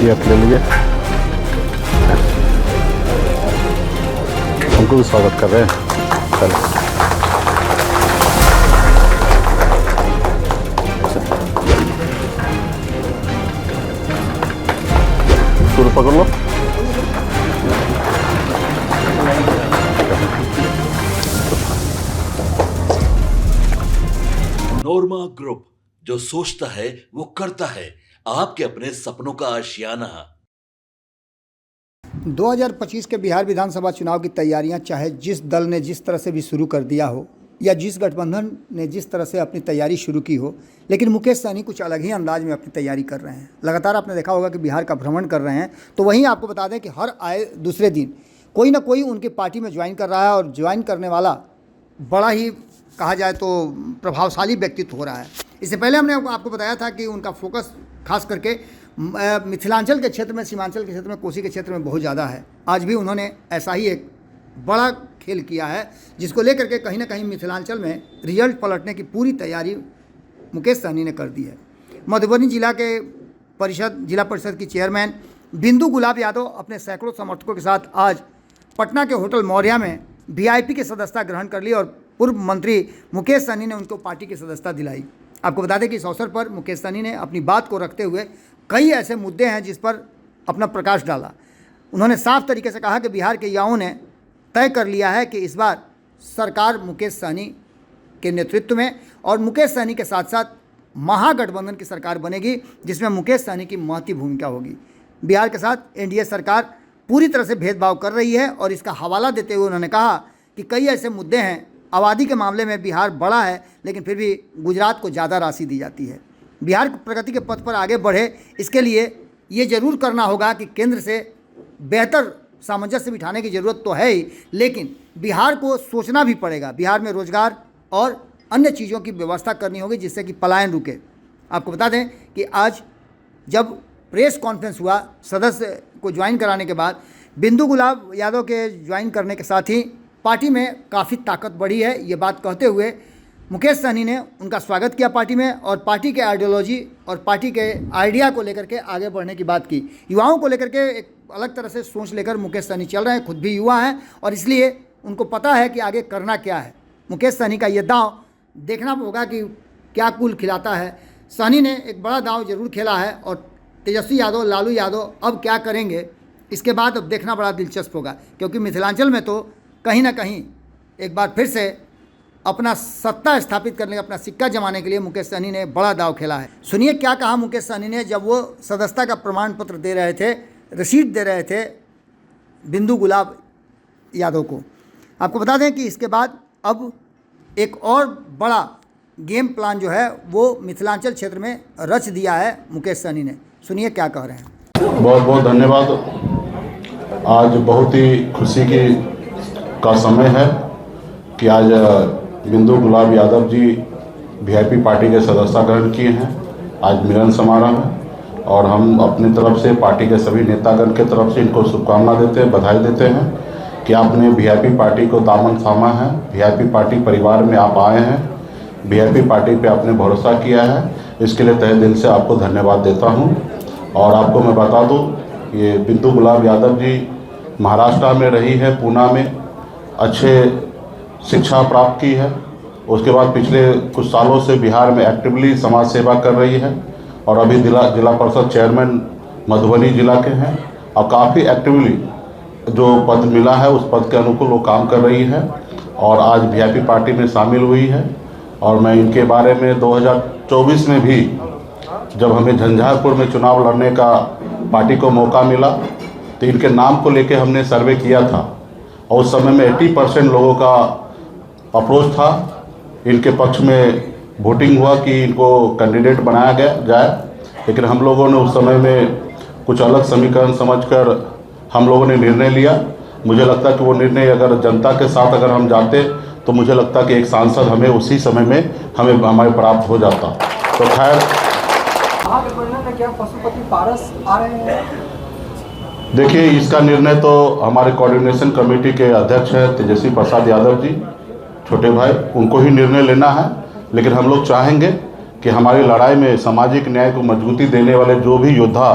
ये आप ले लीजिए। हमको भी स्वागत कर रहे हैं। चलो शुरू पकड़ लो। नोरमा ग्रुप, जो सोचता है वो करता है। आपके अपने सपनों का आशियाना। 2025 के बिहार विधानसभा चुनाव की तैयारियां चाहे जिस दल ने जिस तरह से भी शुरू कर दिया हो या जिस गठबंधन ने जिस तरह से अपनी तैयारी शुरू की हो, लेकिन मुकेश सहनी कुछ अलग ही अंदाज में अपनी तैयारी कर रहे हैं। लगातार आपने देखा होगा कि बिहार का भ्रमण कर रहे हैं। तो वहीं आपको बता दें कि हर आए दूसरे दिन कोई ना कोई उनकी पार्टी में ज्वाइन कर रहा है और ज्वाइन करने वाला बड़ा ही कहा जाए तो प्रभावशाली व्यक्तित्व हो रहा है। इससे पहले हमने आपको बताया था कि उनका फोकस खास करके मिथिलांचल के क्षेत्र में, सीमांचल के क्षेत्र में, कोसी के क्षेत्र में बहुत ज़्यादा है। आज भी उन्होंने ऐसा ही एक बड़ा खेल किया है जिसको लेकर के कहीं ना कहीं मिथिलांचल में रिजल्ट पलटने की पूरी तैयारी मुकेश सहनी ने कर दी है। मधुबनी जिला परिषद की चेयरमैन बिंदु गुलाब यादव अपने सैकड़ों समर्थकों के साथ आज पटना के होटल मौर्या में VIP की सदस्यता ग्रहण कर ली और पूर्व मंत्री मुकेश सहनी ने उनको पार्टी की सदस्यता दिलाई। आपको बता दें कि इस अवसर पर मुकेश सहनी ने अपनी बात को रखते हुए कई ऐसे मुद्दे हैं जिस पर अपना प्रकाश डाला। उन्होंने साफ तरीके से कहा कि बिहार के युवाओं ने तय कर लिया है कि इस बार सरकार मुकेश सहनी के नेतृत्व में और मुकेश सहनी के साथ साथ महागठबंधन की सरकार बनेगी जिसमें मुकेश सहनी की महत्वपूर्ण भूमिका होगी। बिहार के साथ NDA सरकार पूरी तरह से भेदभाव कर रही है और इसका हवाला देते हुए उन्होंने कहा कि कई ऐसे मुद्दे हैं। आबादी के मामले में बिहार बड़ा है लेकिन फिर भी गुजरात को ज़्यादा राशि दी जाती है। बिहार प्रगति के पथ पर आगे बढ़े, इसके लिए ये ज़रूर करना होगा कि केंद्र से बेहतर सामंजस्य बिठाने की ज़रूरत तो है ही, लेकिन बिहार को सोचना भी पड़ेगा। बिहार में रोजगार और अन्य चीज़ों की व्यवस्था करनी होगी जिससे कि पलायन रुके। आपको बता दें कि आज जब प्रेस कॉन्फ्रेंस हुआ सदस्य को ज्वाइन कराने के बाद, बिंदु गुलाब यादव के ज्वाइन करने के साथ ही पार्टी में काफ़ी ताकत बढ़ी है। ये बात कहते हुए मुकेश सहनी ने उनका स्वागत किया पार्टी में और पार्टी के आइडियोलॉजी और पार्टी के आइडिया को लेकर के आगे बढ़ने की बात की। युवाओं को लेकर के एक अलग तरह से सोच लेकर मुकेश सहनी चल रहे हैं। खुद भी युवा हैं और इसलिए उनको पता है कि आगे करना क्या है। मुकेश सहनी का ये दांव देखना होगा कि क्या कुल खिलाता है। सहनी ने एक बड़ा दांव जरूर खेला है और तेजस्वी यादव, लालू यादव अब क्या करेंगे इसके बाद अब देखना बड़ा दिलचस्प होगा, क्योंकि मिथिलांचल में तो कहीं ना कहीं एक बार फिर से अपना सत्ता स्थापित करने का, अपना सिक्का जमाने के लिए मुकेश सहनी ने बड़ा दाव खेला है। सुनिए क्या कहा मुकेश सहनी ने जब वो सदस्यता का प्रमाण पत्र दे रहे थे, रसीद दे रहे थे बिंदु गुलाब यादव को। आपको बता दें कि इसके बाद अब एक और बड़ा गेम प्लान जो है वो मिथिलांचल क्षेत्र में रच दिया है मुकेश सहनी ने। सुनिए क्या कह रहे हैं। बहुत बहुत धन्यवाद। आज बहुत ही खुशी का समय है कि आज बिंदु गुलाब यादव जी VIP पार्टी के सदस्यता ग्रहण किए हैं। आज मिलन समारोह है और हम अपनी तरफ से पार्टी के सभी नेतागण के तरफ से इनको शुभकामना देते हैं, बधाई देते हैं कि आपने VIP पार्टी को दामन थामा है। VIP पार्टी परिवार में आप आए हैं, VIP पार्टी पे आपने भरोसा किया है, इसके लिए तहे दिल से आपको धन्यवाद देता हूं। और आपको मैं बता दूं, ये बिंदु गुलाब यादव जी महाराष्ट्र में रही है, पूना में अच्छे शिक्षा प्राप्त की है। उसके बाद पिछले कुछ सालों से बिहार में एक्टिवली समाज सेवा कर रही है और अभी जिला परिषद चेयरमैन मधुबनी जिला के हैं और काफ़ी एक्टिवली जो पद मिला है उस पद के अनुकूल वो काम कर रही है और आज VIP पार्टी में शामिल हुई है। और मैं इनके बारे में 2024 में भी जब हमें झंझारपुर में चुनाव लड़ने का पार्टी को मौका मिला तो इनके नाम को लेके हमने सर्वे किया था और उस समय में 80% लोगों का अप्रोच था, इनके पक्ष में वोटिंग हुआ कि इनको कैंडिडेट बनाया जाए। लेकिन हम लोगों ने उस समय में कुछ अलग समीकरण समझकर हम लोगों ने निर्णय लिया। मुझे लगता है कि वो निर्णय अगर जनता के साथ अगर हम जाते तो मुझे लगता कि एक सांसद हमें उसी समय में हमारे प्राप्त हो जाता। तो खैर क्या पशुपति पारस आ रहे हैं? देखिए, इसका निर्णय तो हमारे कोऑर्डिनेशन कमेटी के अध्यक्ष हैं तेजस्वी प्रसाद यादव जी, छोटे भाई, उनको ही निर्णय लेना है। लेकिन हम लोग चाहेंगे कि हमारी लड़ाई में सामाजिक न्याय को मजबूती देने वाले जो भी योद्धा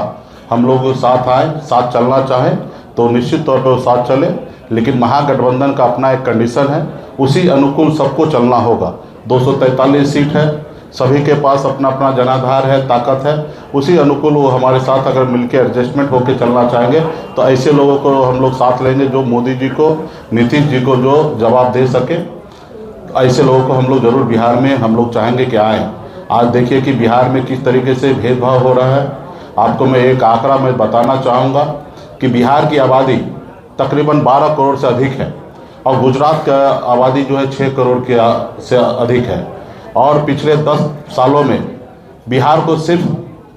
हम लोग साथ आए, साथ चलना चाहें तो निश्चित तौर पर वो साथ चले, लेकिन महागठबंधन का अपना एक कंडीशन है, उसी अनुकूल सबको चलना होगा। 243 सीट है, सभी के पास अपना अपना जनाधार है, ताकत है, उसी अनुकूल वो हमारे साथ अगर मिलकर एडजस्टमेंट होकर चलना चाहेंगे तो ऐसे लोगों को हम लोग साथ लेंगे जो मोदी जी को, नीतीश जी को जो जवाब दे सके। ऐसे लोगों को हम लोग ज़रूर बिहार में हम लोग चाहेंगे कि आएँ। आज देखिए कि बिहार में किस तरीके से भेदभाव हो रहा है। आपको मैं एक आंकड़ा मैं बताना चाहूँगा कि बिहार की आबादी तकरीबन 12 करोड़ से अधिक है और गुजरात का आबादी जो है 6 करोड़ के से अधिक है। और पिछले 10 सालों में बिहार को सिर्फ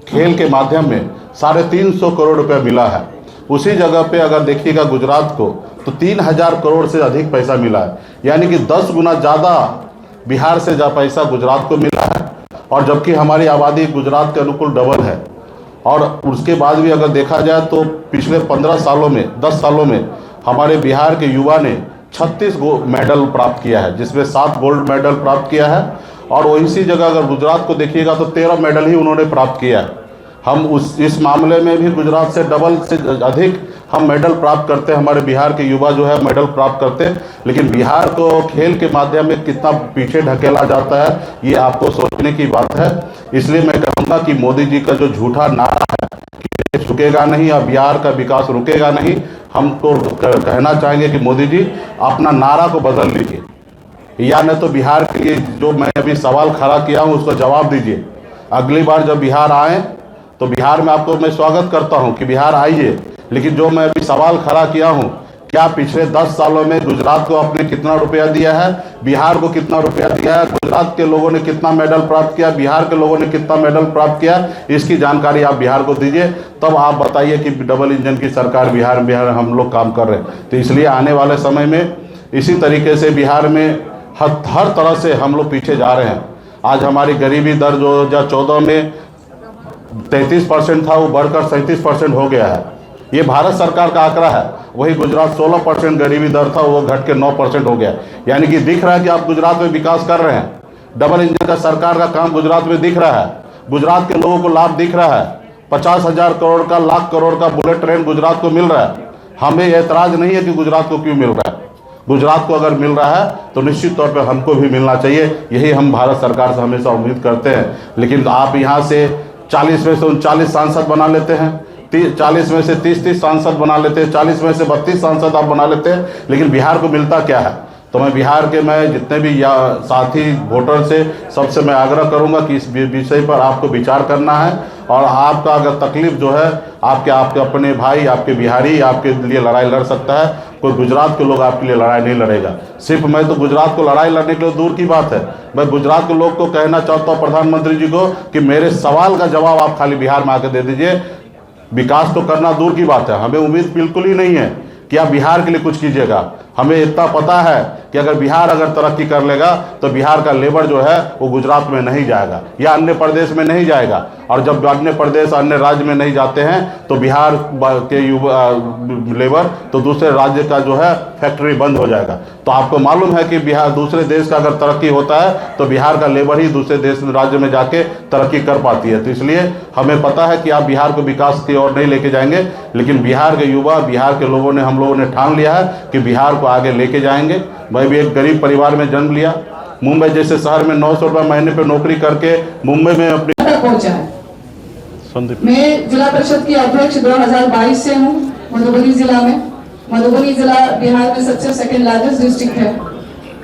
खेल के माध्यम में 350 करोड़ रुपये मिला है। उसी जगह पे अगर देखिएगा गुजरात को तो 3000 करोड़ से अधिक पैसा मिला है, यानी कि 10 गुना ज़्यादा बिहार से पैसा गुजरात को मिला है। और जबकि हमारी आबादी गुजरात के अनुकूल डबल है। और उसके बाद भी अगर देखा जाए तो पिछले 15 सालों में, 10 सालों में हमारे बिहार के युवा ने 36 मेडल प्राप्त किया है, जिसमें 7 गोल्ड मेडल प्राप्त किया है। और इसी जगह अगर गुजरात को देखिएगा तो 13 मेडल ही उन्होंने प्राप्त किया है। हम इस मामले में भी गुजरात से डबल से अधिक हम मेडल प्राप्त करते हैं। हमारे बिहार के युवा जो है मेडल प्राप्त करते हैं, लेकिन बिहार को खेल के माध्यम में कितना पीछे ढकेला जाता है ये आपको सोचने की बात है। इसलिए मैं कहूँगा कि मोदी जी का जो झूठा नारा है कि रुकेगा नहीं और बिहार का विकास रुकेगा नहीं, हमको कहना चाहेंगे कि मोदी जी अपना नारा को बदल लीजिए, या न तो बिहार के लिए जो मैं अभी सवाल खड़ा किया हूँ उसका जवाब दीजिए। अगली बार जब बिहार आए तो बिहार में आपको मैं स्वागत करता हूँ कि बिहार आइए, लेकिन जो मैं अभी सवाल खड़ा किया हूँ, क्या पिछले 10 सालों में गुजरात को आपने कितना रुपया दिया है, बिहार को कितना रुपया दिया है, गुजरात के लोगों ने कितना मेडल प्राप्त किया, बिहार के लोगों ने कितना मेडल प्राप्त किया, इसकी जानकारी आप बिहार को दीजिए। तब आप बताइए कि डबल इंजन की सरकार बिहार हम लोग काम कर रहे हैं। तो इसलिए आने वाले समय में इसी तरीके से बिहार में हर तरह से हम लोग पीछे जा रहे हैं। आज हमारी गरीबी दर 2014 में 33% था, वो बढ़कर 37% हो गया है। ये भारत सरकार का आंकड़ा है। वही गुजरात 16% गरीबी दर था, वो घट के 9% हो गया। यानी कि दिख रहा है कि आप गुजरात में विकास कर रहे हैं। डबल इंजन का सरकार का काम गुजरात में दिख रहा है, गुजरात के लोगों को लाभ दिख रहा है। 50,000 करोड़ का, लाख करोड़ का बुलेट ट्रेन गुजरात को मिल रहा है। हमें एतराज़ नहीं है कि गुजरात को क्यों मिल रहा है। गुजरात को अगर मिल रहा है तो निश्चित तौर पर हमको भी मिलना चाहिए। यही हम भारत सरकार से हमेशा उम्मीद करते हैं। लेकिन आप यहाँ से 40 में से 39 सांसद बना लेते हैं, 40 में से 30 सांसद बना लेते हैं, 40 में से 32 सांसद आप बना लेते हैं, लेकिन बिहार को मिलता क्या है। तो मैं बिहार के जितने भी साथी वोटर से सबसे मैं आग्रह करूंगा कि इस विषय पर आपको विचार करना है। और आपका अगर तकलीफ जो है, आपके अपने भाई, आपके बिहारी आपके लिए लड़ाई लड़ सकता है, कोई गुजरात के लोग आपके लिए लड़ाई नहीं लड़ेगा। सिर्फ मैं तो गुजरात को लड़ाई लड़ने के लिए दूर की बात है, मैं गुजरात के लोग को कहना चाहता हूँ, प्रधानमंत्री जी को, कि मेरे सवाल का जवाब आप खाली बिहार में आकर दे दीजिए। विकास तो करना दूर की बात है, हमें उम्मीद बिल्कुल ही नहीं है कि आप बिहार के लिए कुछ कीजिएगा। हमें इतना पता है कि अगर बिहार तरक्की कर लेगा तो बिहार का लेबर जो है वो गुजरात में नहीं जाएगा या अन्य प्रदेश में नहीं जाएगा। और जब अन्य प्रदेश, अन्य राज्य में नहीं जाते हैं तो बिहार के लेबर तो दूसरे राज्य का जो है फैक्ट्री बंद हो जाएगा। तो आपको मालूम है कि बिहार, दूसरे देश का अगर तरक्की होता है तो बिहार का लेबर ही दूसरे देश राज्य में जाके तरक्की कर पाती है। तो इसलिए हमें पता है कि आप बिहार को विकास की ओर नहीं लेके जाएंगे, लेकिन बिहार के युवा, बिहार के लोगों ने, हम लोगों ने ठान लिया है कि बिहार को आगे लेके जाएंगे। मैं भी एक गरीब परिवार में जन्म लिया, मुंबई जैसे शहर में 900 रुपये महीने पे नौकरी करके मुंबई में अपनी पहुंचा है। मैं जिला परिषद की अध्यक्ष 2022 से हूँ मधुबनी जिला में। मधुबनी जिला बिहार में सबसे सेकंड लार्जेस्ट डिस्ट्रिक्ट है।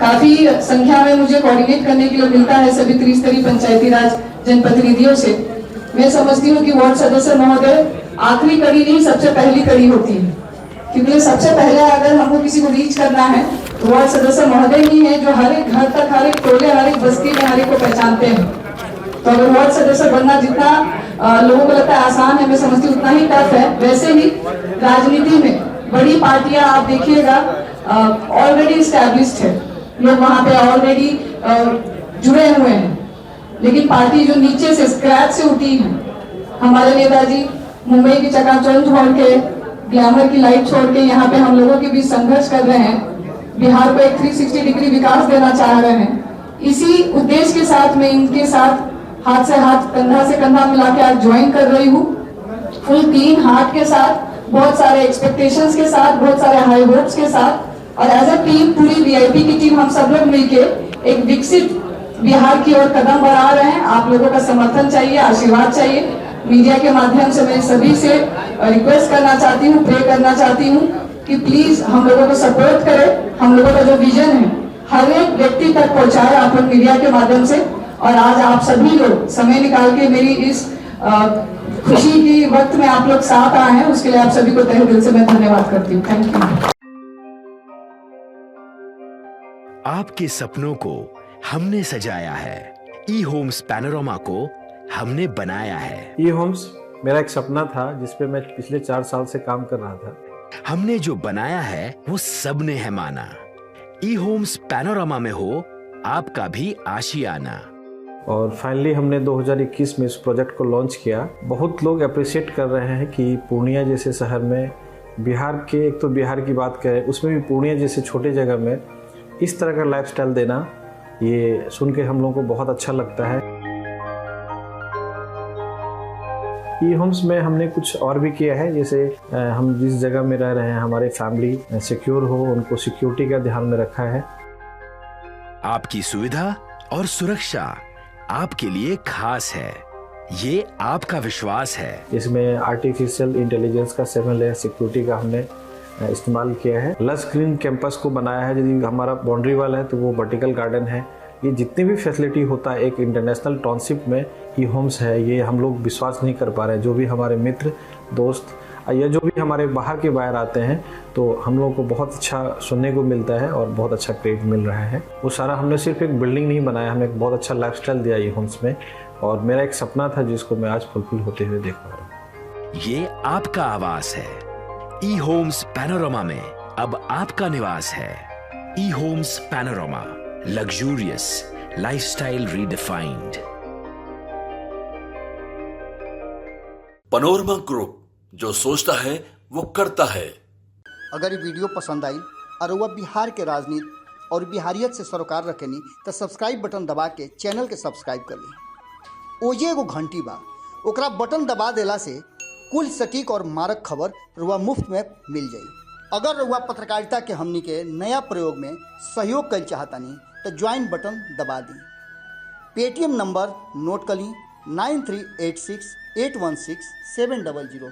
काफी संख्या में मुझे कोऑर्डिनेट करने के लिए मिलता है सभी त्रिस्तरीय पंचायती राज जनप्रतिनिधियों से। मैं समझती हूँ कि वार्ड सदस्य महोदय आखिरी कड़ी नहीं, सबसे पहली कड़ी होती है, क्योंकि सबसे पहले अगर हमको किसी को रीच करना है तो वार्ड सदस्य महोदय ही है जो हर एक घर तक, हर एक टोले, हर एक बस्ती में हर एक को पहचानते हैं। तो अगर वार्ड सदस्य बनना जितना लोगों को लगता है आसान है, मैं समझती हूँ उतना ही टफ है। वैसे ही राजनीति में बड़ी पार्टियां आप देखिएगा ऑलरेडी स्टैब्लिश्ड है, लोग वहां पे ऑलरेडी जुड़े हुए हैं। लेकिन पार्टी जो नीचे से स्क्रैच से उठी है, हमारे नेताजी मुंबई की चकाचौंध छोड़ के, ग्लैमर की लाइट छोड़ के यहाँ पे हम लोगों के बीच संघर्ष कर रहे हैं, बिहार को एक 360 डिग्री विकास देना चाह रहे हैं। इसी उद्देश्य के साथ मैं इनके साथ हाथ से हाथ, कंधा से कंधा मिला के आज ज्वाइन कर रही हूँ। फुल क्लीन हार्ट के साथ, बहुत सारे एक्सपेक्टेशंस के साथ, बहुत सारे हाई होप्स के साथ और एज अ टीम, पूरी वीआईपी की टीम, हम सब लोग मिलके एक विकसित बिहार की ओर कदम बढ़ा रहे हैं। आप लोगों का समर्थन चाहिए, आशीर्वाद चाहिए। मीडिया के माध्यम से मैं सभी से रिक्वेस्ट करना चाहती हूँ, प्रे करना चाहती हूँ कि प्लीज हम लोगों को सपोर्ट करें। हम लोगों का जो विजन है हर एक व्यक्ति तक पहुंचाए आप लोग मीडिया के माध्यम से। और आज आप सभी लोग समय निकाल के मेरी इस खुशी की वक्त में आप लोग साथ आए हैं, उसके लिए आप सभी को तहे दिल से मैं धन्यवाद करती हूँ। Thank you. आपके सपनों को हमने सजाया है, ई होम्स पैनोरामा को हमने बनाया है। ई होम्स मेरा एक सपना था जिसपे मैं पिछले 4 साल से काम कर रहा था। हमने जो बनाया है वो सबने है माना। ई होम्स पैनोरामा में हो आपका भी आशियाना। और फाइनली हमने 2021 में इस प्रोजेक्ट को लॉन्च किया। बहुत लोग अप्रिशिएट कर रहे हैं कि पूर्णिया जैसे शहर में, बिहार के, एक तो बिहार की बात करें उसमें भी पूर्णिया जैसे छोटे जगह में इस तरह का लाइफस्टाइल देना, ये सुन के हम लोगों को बहुत अच्छा लगता है। ई होम्स में हमने कुछ और भी किया है, जैसे हम जिस जगह में रह रहे हैं हमारे फैमिली सिक्योर हो, उनको सिक्योरिटी का ध्यान में रखा है। आपकी सुविधा और सुरक्षा आपके लिए खास है, ये आपका विश्वास है। इसमें आर्टिफिशियल इंटेलिजेंस का 7 लेयर सिक्योरिटी का हमने इस्तेमाल किया है। लस ग्रीन कैंपस को बनाया है। यदि हमारा बाउंड्री वाल है तो वो वर्टिकल गार्डन है। ये जितनी भी फैसिलिटी होता है एक इंटरनेशनल टाउनशिप में ई होम्स है, ये हम लोग विश्वास नहीं कर पा रहे हैं। जो भी हमारे मित्र दोस्त या जो भी हमारे बाहर के बाहर आते हैं तो हम लोगों को बहुत अच्छा सुनने को मिलता है और बहुत अच्छा क्रेडिट मिल रहा है। वो सारा हमने सिर्फ एक बिल्डिंग नहीं बनाया, हमें एक बहुत अच्छा लाइफस्टाइल दिया ई होम्स में। और मेरा एक सपना था जिसको मैं आज फुलफिल होते हुए देख पा रहा हूँ। ये आपका आवास है। ई होम्स पैनोरामा में अब आपका निवास है। E Homes Panorama, luxurious lifestyle redefined. Panorama Group, जो सोचता है वो करता है। अगर ये वीडियो पसंद आई और वह बिहार के राजनीति और बिहारियत से सरोकार रखेनी तो सब्सक्राइब बटन दबा के चैनल के सब्सक्राइब कर ली। ओजे एगो घंटी बा, ओकरा बटन दबा देला से कुल सटीक और मारक खबर रुआ मुफ्त में मिल जाई। अगर रुआ पत्रकारिता के हमनी के नया प्रयोग में सहयोग कर चाहतानी तो ज्वाइन बटन दबा दी। पेटीएम नंबर नोट कर ली 9386 816 700।